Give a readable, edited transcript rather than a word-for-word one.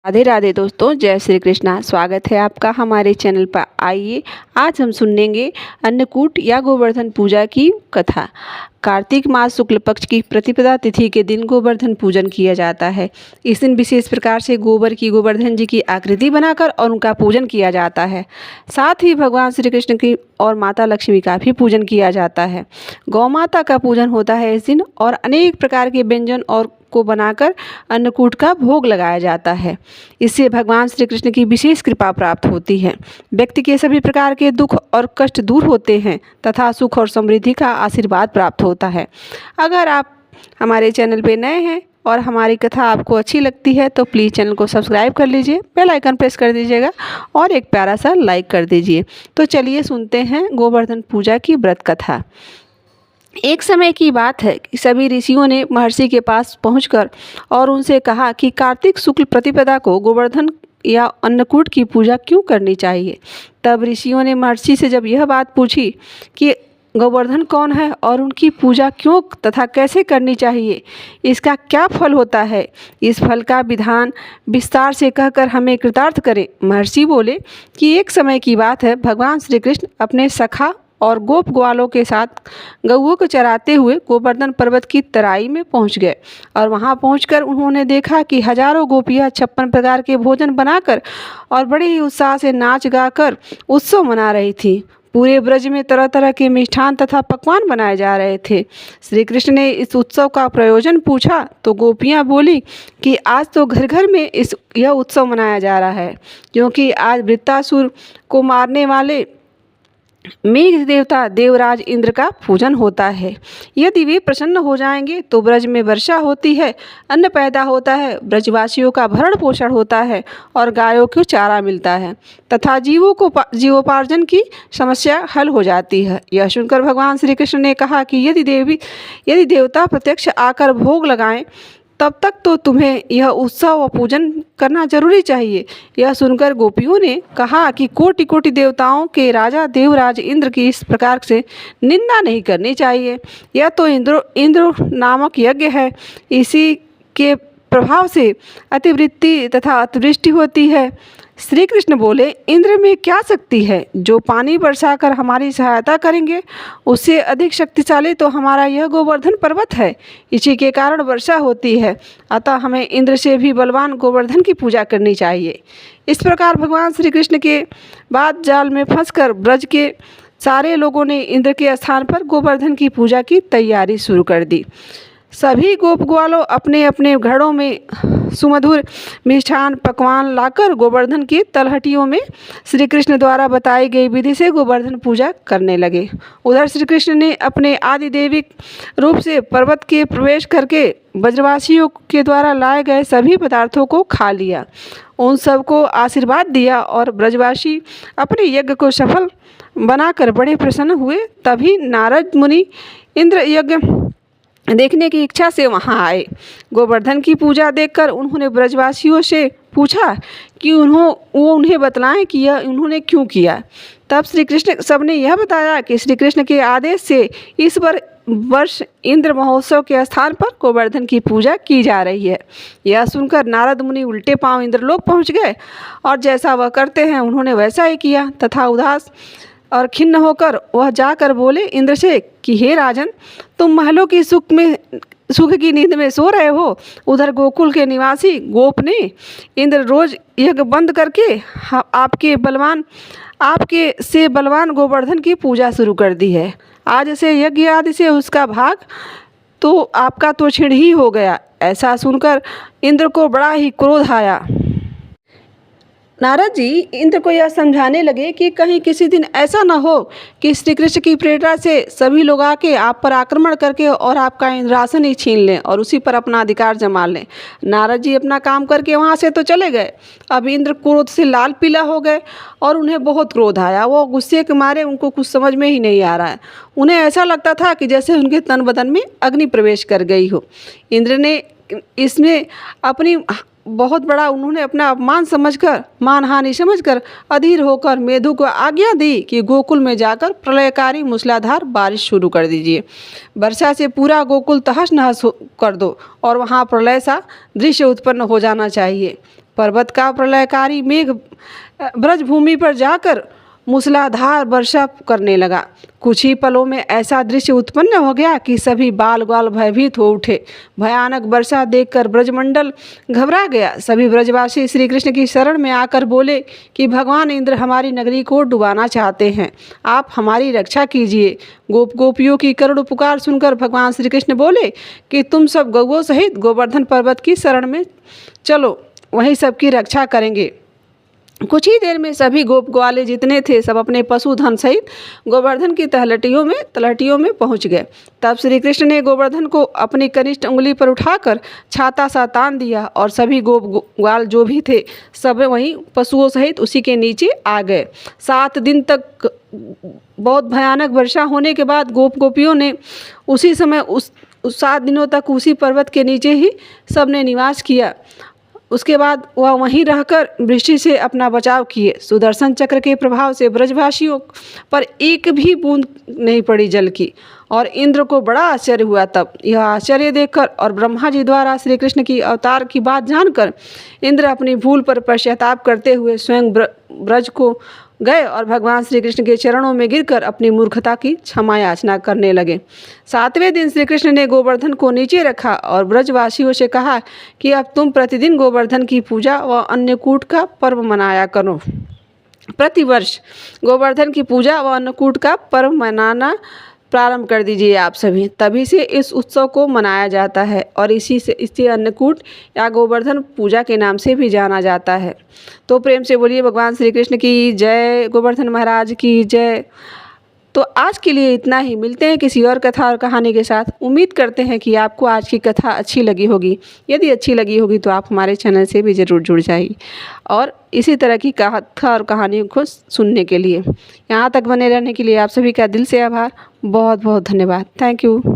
राधे राधे दोस्तों, जय श्री कृष्णा। स्वागत है आपका हमारे चैनल पर। आइए आज हम सुनेंगे अन्नकूट या गोवर्धन पूजा की कथा। कार्तिक मास शुक्ल पक्ष की प्रतिपदा तिथि के दिन गोवर्धन पूजन किया जाता है। इस दिन विशेष प्रकार से गोबर की गोवर्धन जी की आकृति बनाकर और उनका पूजन किया जाता है। साथ ही भगवान श्री कृष्ण की और माता लक्ष्मी का भी पूजन किया जाता है। गौ माता का पूजन होता है इस दिन और अनेक प्रकार के व्यंजन और को बनाकर अन्नकूट का भोग लगाया जाता है। इससे भगवान श्री कृष्ण की विशेष कृपा प्राप्त होती है। व्यक्ति के सभी प्रकार के दुख और कष्ट दूर होते हैं तथा सुख और समृद्धि का आशीर्वाद प्राप्त होता है। अगर आप हमारे चैनल पे नए हैं और हमारी कथा आपको अच्छी लगती है तो प्लीज़ चैनल को सब्सक्राइब कर लीजिए, बेल आइकन प्रेस कर दीजिएगा और एक प्यारा सा लाइक कर दीजिए। तो चलिए सुनते हैं गोवर्धन पूजा की व्रत कथा। एक समय की बात है कि सभी ऋषियों ने महर्षि के पास पहुंचकर और उनसे कहा कि कार्तिक शुक्ल प्रतिपदा को गोवर्धन या अन्नकूट की पूजा क्यों करनी चाहिए। तब ऋषियों ने महर्षि से जब यह बात पूछी कि गोवर्धन कौन है और उनकी पूजा क्यों तथा कैसे करनी चाहिए, इसका क्या फल होता है, इस फल का विधान विस्तार से कहकर हमें कृतार्थ करें। महर्षि बोले कि एक समय की बात है, भगवान श्री कृष्ण अपने सखा और गोप ग्वालों के साथ गौओं को चराते हुए गोवर्धन पर्वत की तराई में पहुंच गए और वहां पहुंचकर उन्होंने देखा कि हजारों गोपियां 56 प्रकार के भोजन बनाकर और बड़े ही उत्साह से नाच गाकर उत्सव मना रही थी। पूरे ब्रज में तरह तरह के मिष्ठान तथा पकवान बनाए जा रहे थे। श्री कृष्ण ने इस उत्सव का प्रयोजन पूछा तो गोपियां बोली कि आज तो घर घर में यह उत्सव मनाया जा रहा है, क्योंकि आज वृत्तासुर को मारने वाले मेघ देवता देवराज इंद्र का पूजन होता है। यदि वे प्रसन्न हो जाएंगे तो ब्रज में वर्षा होती है, अन्न पैदा होता है, ब्रजवासियों का भरण पोषण होता है और गायों को चारा मिलता है तथा जीवोपार्जन की समस्या हल हो जाती है। यह सुनकर भगवान श्री कृष्ण ने कहा कि यदि देवता प्रत्यक्ष आकर भोग लगाएं तब तक तो तुम्हें यह उत्सव व पूजन करना जरूरी चाहिए। यह सुनकर गोपियों ने कहा कि कोटि कोटि देवताओं के राजा देवराज इंद्र की इस प्रकार से निंदा नहीं करनी चाहिए। यह तो इंद्र नामक यज्ञ है, इसी के प्रभाव से अतिवृष्टि तथा अतिवृष्टि होती है। श्री कृष्ण बोले, इंद्र में क्या शक्ति है, जो पानी बरसा कर हमारी सहायता करेंगे। उससे अधिक शक्तिशाली तो हमारा यह गोवर्धन पर्वत है, इसी के कारण वर्षा होती है। अतः हमें इंद्र से भी बलवान गोवर्धन की पूजा करनी चाहिए। इस प्रकार भगवान श्री कृष्ण के बाद जाल में फंसकर ब्रज के सारे लोगों ने इंद्र के स्थान पर गोवर्धन की पूजा की तैयारी शुरू कर दी। सभी गोप ग्वालों अपने अपने घरों में सुमधुर मिष्ठान पकवान लाकर गोवर्धन की तलहटियों में श्री कृष्ण द्वारा बताई गई विधि से गोवर्धन पूजा करने लगे। उधर श्री कृष्ण ने अपने आदिदेविक रूप से पर्वत के प्रवेश करके ब्रजवासियों के द्वारा लाए गए सभी पदार्थों को खा लिया, उन सबको आशीर्वाद दिया और ब्रजवासी अपने यज्ञ को सफल बनाकर बड़े प्रसन्न हुए। तभी नारद मुनि इंद्र यज्ञ देखने की इच्छा से वहां आए। गोवर्धन की पूजा देखकर उन्होंने ब्रजवासियों से पूछा कि वो उन्हें बतलाएं कि यह उन्होंने क्यों किया। तब श्री कृष्ण सबने यह बताया कि श्री कृष्ण के आदेश से इस वर्ष इंद्र महोत्सव के स्थान पर गोवर्धन की पूजा की जा रही है। यह सुनकर नारद मुनि उल्टे पांव इंद्रलोक पहुंच गए और जैसा वह करते हैं उन्होंने वैसा ही किया तथा उदास और खिन्न होकर वह जाकर बोले इंद्र से कि हे राजन, तुम महलों की सुख की नींद में सो रहे हो। उधर गोकुल के निवासी गोप ने इंद्र रोज यज्ञ बंद करके आपके से बलवान गोवर्धन की पूजा शुरू कर दी है। आज से यज्ञ आदि से उसका भाग तो आपका तो छिड़ ही हो गया। ऐसा सुनकर इंद्र को बड़ा ही क्रोध आया। नारद जी इंद्र को यह समझाने लगे कि कहीं किसी दिन ऐसा न हो कि श्री कृष्ण की प्रेरणा से सभी लोग आके आप पर आक्रमण करके और आपका इंद्रासन ही छीन लें और उसी पर अपना अधिकार जमा लें। नारद जी अपना काम करके वहाँ से तो चले गए। अब इंद्र क्रोध से लाल पीला हो गए और उन्हें बहुत क्रोध आया। वो गुस्से के मारे उनको कुछ समझ में ही नहीं आ रहा है। उन्हें ऐसा लगता था कि जैसे उनके तन बदन में अग्नि प्रवेश कर गई हो। इंद्र ने इसमें उन्होंने अपना अपमान समझकर, मानहानि समझकर अधीर होकर मेधु को आज्ञा दी कि गोकुल में जाकर प्रलयकारी मूसलाधार बारिश शुरू कर दीजिए। वर्षा से पूरा गोकुल तहस नहस कर दो और वहाँ प्रलय सा दृश्य उत्पन्न हो जाना चाहिए। पर्वत का प्रलयकारी मेघ ब्रजभूमि पर जाकर मूसलाधार वर्षा करने लगा। कुछ ही पलों में ऐसा दृश्य उत्पन्न हो गया कि सभी बाल ग्वाल भयभीत हो उठे। भयानक वर्षा देखकर ब्रजमंडल घबरा गया। सभी ब्रजवासी श्री कृष्ण की शरण में आकर बोले कि भगवान इंद्र हमारी नगरी को डुबाना चाहते हैं, आप हमारी रक्षा कीजिए। गोप गोपियों की करुण पुकार सुनकर भगवान श्री कृष्ण बोले कि तुम सब गौओं सहित गोवर्धन पर्वत की शरण में चलो, वहीं सबकी रक्षा करेंगे। कुछ ही देर में सभी गोप ग्वाले जितने थे सब अपने पशुधन सहित गोवर्धन की तलहटियों में पहुंच गए। तब श्री कृष्ण ने गोवर्धन को अपनी कनिष्ठ उंगली पर उठाकर छाता सा तान दिया और सभी गोप ग्वाल जो भी थे सब वहीं पशुओं सहित उसी के नीचे आ गए। 7 दिन तक बहुत भयानक वर्षा होने के बाद गोप गोपियों ने उसी समय उस 7 दिनों तक उसी पर्वत के नीचे ही सबने निवास किया। उसके बाद वह वहीं रहकर वृष्टि से अपना बचाव किए। सुदर्शन चक्र के प्रभाव से ब्रजवासियों पर एक भी बूंद नहीं पड़ी जल की, और इंद्र को बड़ा आश्चर्य हुआ। तब यह आश्चर्य देखकर और ब्रह्मा जी द्वारा श्री कृष्ण की अवतार की बात जानकर इंद्र अपनी भूल पर पश्चाताप करते हुए स्वयं ब्रज को गए और भगवान श्री कृष्ण के चरणों में गिरकर अपनी मूर्खता की क्षमा याचना करने लगे। 7वें दिन श्री कृष्ण ने गोवर्धन को नीचे रखा और ब्रजवासियों से कहा कि अब तुम प्रतिदिन गोवर्धन की पूजा व अन्नकूट का पर्व मनाया करो। प्रतिवर्ष गोवर्धन की पूजा व अन्नकूट का पर्व मनाना प्रारंभ कर दीजिए आप सभी। तभी से इस उत्सव को मनाया जाता है और इसे अन्नकूट या गोवर्धन पूजा के नाम से भी जाना जाता है। तो प्रेम से बोलिए भगवान श्री कृष्ण की जय, गोवर्धन महाराज की जय। तो आज के लिए इतना ही। मिलते हैं किसी और कथा और कहानी के साथ। उम्मीद करते हैं कि आपको आज की कथा अच्छी लगी होगी। यदि अच्छी लगी होगी तो आप हमारे चैनल से भी ज़रूर जुड़ जाइए और इसी तरह की कथा और कहानियों को सुनने के लिए यहाँ तक बने रहने के लिए आप सभी का दिल से आभार। बहुत बहुत धन्यवाद। Thank you.